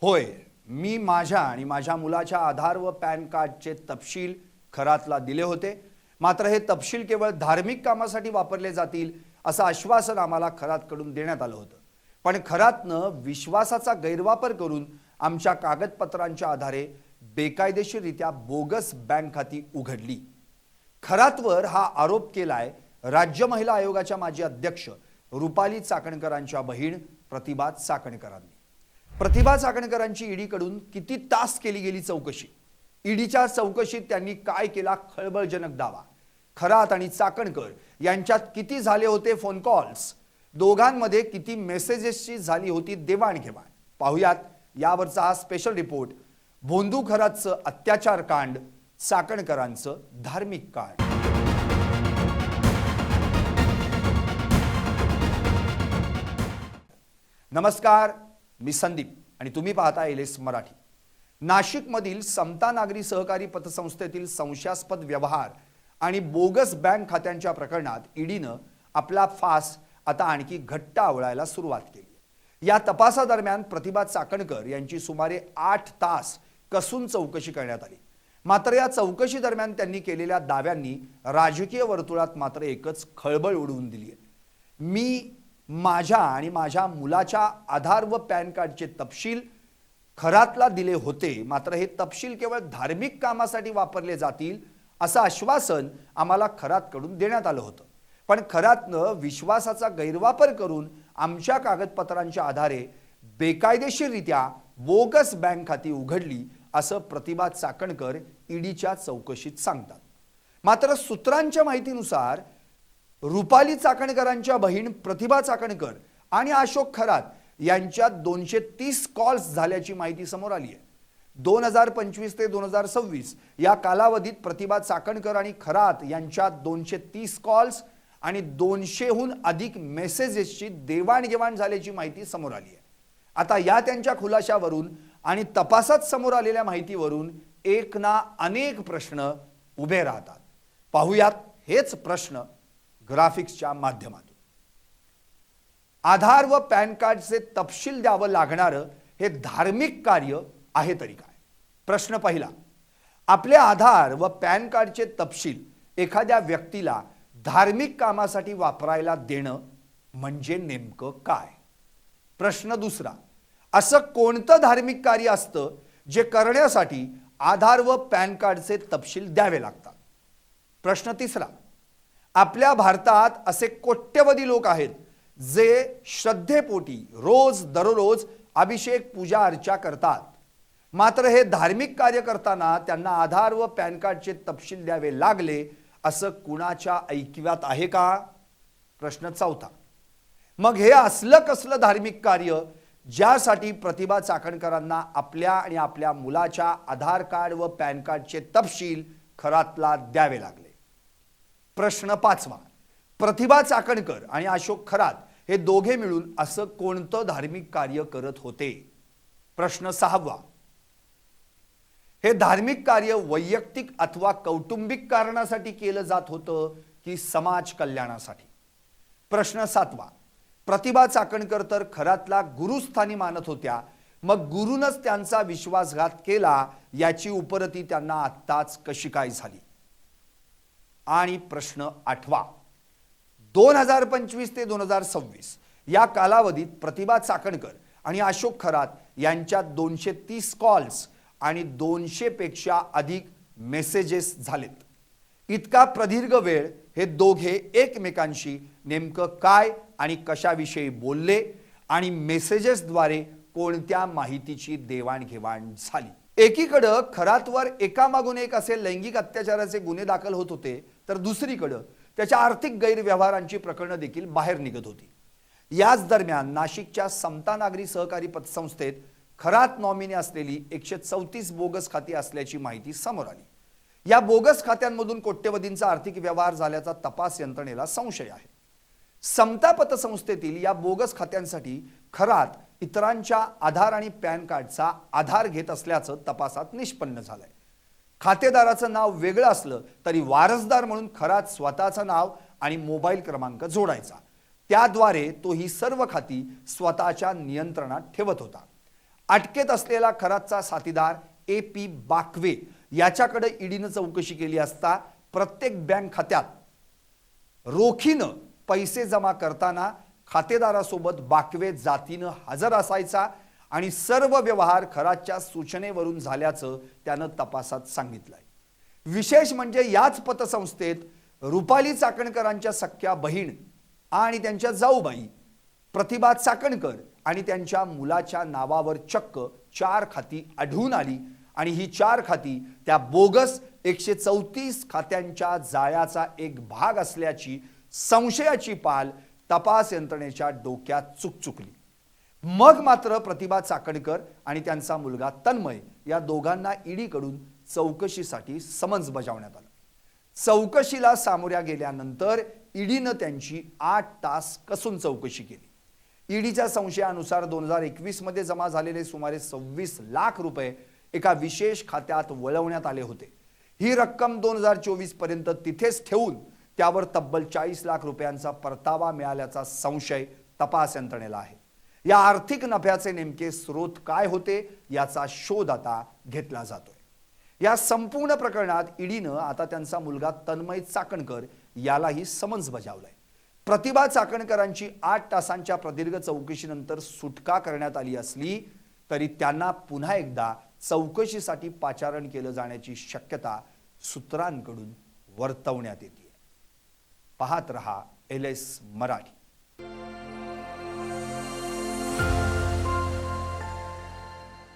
होय, मी माझ्या आणि माझ्या मुलाच्या आधार व पॅन कार्डचे तपशील खरातला दिले होते. मात्र हे तपशील केवळ धार्मिक कामासाठी वापरले जातील असं आश्वासन आम्हाला खरातकडून देण्यात आलं होतं. पण खरातनं विश्वासाचा गैरवापर करून आमच्या कागदपत्रांच्या आधारे बेकायदेशीररित्या बोगस बँक खाती उघडली. खरातवर हा आरोप केलाय राज्य महिला आयोगाच्या माजी अध्यक्ष रुपाली चाकणकरांच्या बहीण प्रतिभा चाकणकरांनी. प्रतिभा चाकणकरांची ईडीकडून किती तास केली गेली चौकशी. ईडीच्या चौकशीत त्यांनी काय केला खळबळजनक दावा. खरात आणि चाकणकर यांच्यात किती झाले होते फोन कॉल्स, दोघांमध्ये किती मेसेजेसची झाली होती देवाणघेवाण. पाहुयात यावरचा हा स्पेशल रिपोर्ट. भोंदू खरातचं अत्याचार कांड, चाकणकरांचं धार्मिक कांड. नमस्कार, मी संदीप आणि तुम्ही पाहता एलएस मराठी. नाशिकमधील समता नागरी सहकारी पतसंस्थेतील संशयास्पद व्यवहार आणि बोगस बँक खात्यांच्या प्रकरणात ईडीनं आपला फास आता आणखी घट्ट आवळायला सुरुवात केली. या तपासादरम्यान प्रतिभा चाकणकर यांची सुमारे 8 तास कसून चौकशी करण्यात आली. मात्र या चौकशी दरम्यान त्यांनी केलेल्या दाव्यांनी राजकीय वर्तुळात मात्र एकच खळबळ उडवून दिली आहे. मी माझ्या आणि माझ्या मुलाच्या आधार व पॅन कार्डचे तपशील खरातला दिले होते, मात्र हे तपशील केवळ धार्मिक कामासाठी वापरले जातील असं आश्वासन आम्हाला खरातकडून देण्यात आलं होतं. पण खरातनं विश्वासाचा गैरवापर करून आमच्या कागदपत्रांच्या आधारे बेकायदेशीररित्या बोगस बँक खाती उघडली असं प्रतिभा चाकणकर ईडीच्या चौकशीत सांगतात. मात्र सूत्रांच्या माहितीनुसार रुपाली चाकणकरांच्या बहीण प्रतिभा चाकणकर आणि अशोक खरात यांच्यात 230 कॉल्स झाल्याची माहिती समोर आली आहे. 2025 ते 2026 या कालावधीत प्रतिभा चाकणकर आणि खरात यांच्यात 230 कॉल्स आणि 200हून अधिक मेसेजेसची देवाणघेवाण झाल्याची माहिती समोर आली आहे. आता या त्यांच्या खुलाशावरून आणि तपासात समोर आलेल्या माहितीवरून एक ना अनेक प्रश्न उभे राहतात. पाहुयात हेच प्रश्न ग्राफिक्सच्या माध्यमातून. आधार व पॅन कार्डचे तपशील द्यावं लागणारं हे धार्मिक कार्य आहे तरी काय? प्रश्न पहिला, आपले आधार व पॅन कार्डचे तपशील एखाद्या व्यक्तीला धार्मिक कामासाठी वापरायला देणं म्हणजे नेमकं काय? प्रश्न दुसरा, असं कोणतं धार्मिक कार्य असतं जे करण्यासाठी आधार व पॅन कार्डचे तपशील द्यावे लागतात? प्रश्न तिसरा, आपल्या भारतात असे कोट्यवधी लोक आहेत जे श्रद्धेपोटी रोज दररोज अभिषेक पूजा अर्चा करतात, मात्र हे धार्मिक कार्य करताना त्यांना आधार व पॅन कार्डचे तपशील द्यावे लागले असं कुणाच्या ऐकिवात आहे का? प्रश्न चौथा, मग हे असलं कसलं धार्मिक कार्य ज्यासाठी प्रतिभा चाकणकरांना आपल्या आणि आपल्या मुलाच्या आधार कार्ड व पॅन कार्डचे तपशील खरातला द्यावे लागले? प्रश्न पाचवा, प्रतिभा चाकणकर आणि अशोक खरात हे दोघे मिळून असं कोणतं धार्मिक कार्य करत होते? प्रश्न सहावा, हे धार्मिक कार्य वैयक्तिक अथवा कौटुंबिक कारणासाठी केलं जात होतं की समाज कल्याणासाठी? प्रश्न सातवा, प्रतिभा चाकणकर तर खरातला गुरुस्थानी मानत होत्या, मग गुरुनच त्यांचा विश्वासघात केला याची उपरती त्यांना आत्ताच कशी काय झाली? आणि प्रश्न आठवा, 2025 ते 2026 या कालावधीत प्रतिभा चाकणकर आणि अशोक खरात यांच्यात 230 कॉल्स आणि 200 पेक्षा अधिक मेसेजेस झालेत. इतका प्रदीर्घ वेळ हे दोघे एकमेकांशी नेमकं काय आणि कशाविषयी बोलले आणि मेसेजेसद्वारे कोणत्या माहितीची देवाणघेवाण झाली? एकीकडे खरातवर एकामागून एक असे लैंगिक अत्याचाराचे गुन्हे दाखल होत होते, तर दुसरीकडे त्याच्या आर्थिक गैरव्यवहारांची प्रकरणं देखील बाहेर निघत होती. याच दरम्यान नाशिकच्या समता नागरी सहकारी पतसंस्थेत खरात नॉमिनी असलेली 134 बोगस खाती असल्याची माहिती समोर आली. या बोगस खात्यांमधून कोट्यवधींचा आर्थिक व्यवहार झाल्याचा तपास यंत्रणेला संशय आहे. समता पतसंस्थेतील या बोगस खात्यांसाठी खरात इतरांच्या आधार आणि पॅन कार्डचा आधार घेत असल्याचं तपासात निष्पन्न झालंय. खातेदाराचं नाव वेगळं असलं तरी वारसदार म्हणून खरात स्वतःचं नाव आणि मोबाईल क्रमांक जोडायचा. त्याद्वारे तो ही सर्व खाती स्वतःच्या नियंत्रणात ठेवत होता. अटकेत असलेला खरातचा साथीदार AP बाकवे याच्याकडे ईडीनं चौकशी केली असता प्रत्येक बँक खात्यात रोखीनं पैसे जमा करताना खातेदारासोबत बाकवे जातीनं हजर असायचा आणि सर्व व्यवहार खरातच्या सूचनेवरून झाल्याचं त्यानं तपासात सांगितलंय। विशेष म्हणजे याच पतसंस्थेत रुपाली चाकणकरांच्या सख्या बहीण आणि त्यांच्या जाऊबाई प्रतिभा चाकणकर आणि त्यांच्या मुलाच्या नावावर चक्क 4 खाती आढळून आली आणि ही 4 खाती त्या बोगस 134 खात्यांच्या जाळ्याचा एक भाग असल्याची संशयाची पाल तपास यंत्रणेच्या डोक्यात चुकचुकली। मग मात्र प्रतिभा चाकणकर आणि त्यांचा मुलगा तन्मय या दोघांना ईडीकडून चौकशीसाठी समन्स बजावण्यात आलं। चौकशीला सामोऱ्या गेल्यानंतर ईडीनं त्यांची 8 तास कसून चौकशी केली। ईडीच्या संशयानुसार 2021 मध्ये जमा झालेले सुमारे 26 लाख रुपये एका विशेष खात्यात वळवण्यात आले होते। ही रक्कम 2024 पर्यंत तिथेच ठेवून त्यावर तब्बल 40 लाख रुपयांचा परतावा मिळाल्याचा संशय तपास यंत्रणेला आहे। या आर्थिक नफ्याचे नेमके स्रोत काय होते याचा शोध आता घेतला जातोय। या संपूर्ण प्रकरणात ईडीनं आता त्यांचा मुलगा तन्मय चाकणकर यालाही समन्स बजावलंय। प्रतिभा चाकणकरांची 8 तासांच्या प्रदीर्घ चौकशीनंतर सुटका करण्यात आली असली तरी त्यांना पुन्हा एकदा चौकशीसाठी पाचारण केलं जाण्याची शक्यता सूत्रांकडून वर्तवण्यात येते। पाहत रहा LS मराठी।